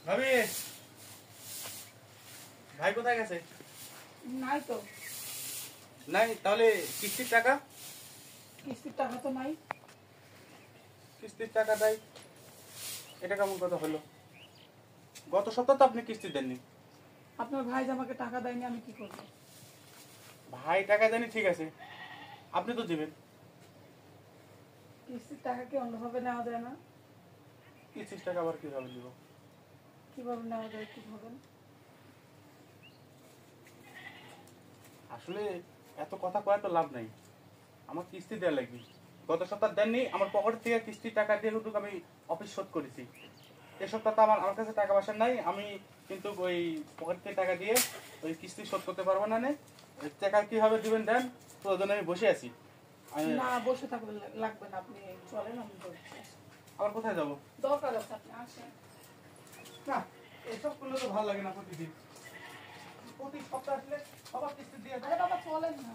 ভাবি, ভাই কোথায় গেছে? নাই তো। নাই? তাহলে কিস্তির টাকা? কিস্তির টাকা তো নাই। কিস্তির টাকা দেয়, এটা কেমন কথা হলো? গত সপ্তাহ তো আপনি কিস্তি দেননি। আপনার ভাই যে আমাকে টাকা দেয়নি, আমি কি করব? ভাই টাকা দেয়নি ঠিক আছে, আপনি তো দিবেন। কিস্তির টাকা কি অন্যভাবে নেওয়া যায় না? কিস্তির টাকা আবার কিভাবে দিব? কিভাবে নেওয়া যায় একটু ভাবেন। আসলে এত কথা কয়ে তো লাভ নাই, আমার কিস্তি দেওয়া লাগবে। গত সপ্তাহ দেননি, আমার পকেট থেকে কিস্তির টাকা দিয়ে কিন্তু আমি অফিস শোধ করেছি। এই সপ্তাহ তো আমার আমার কাছে টাকা পয়সা নাই, আমি কিন্তু ওই পকেট থেকে টাকা দিয়ে ওই কিস্তি শোধ করতে পারবো না। টাকা কিভাবে দিবেন দেন, প্রয়োজনে আমি বসে আছি। না, বসে থাকলে লাগবে না, আপনি চলেন, আমি বলছি। আবার কোথায় যাবো? দরকার আছে, আপনি আসেন। না, এসব করলে তো ভালো লাগে না। প্রতিদিন প্রতি সপ্তাহ আসলে সবার কিস্তি দিয়ে আরে বাবা চলেন না।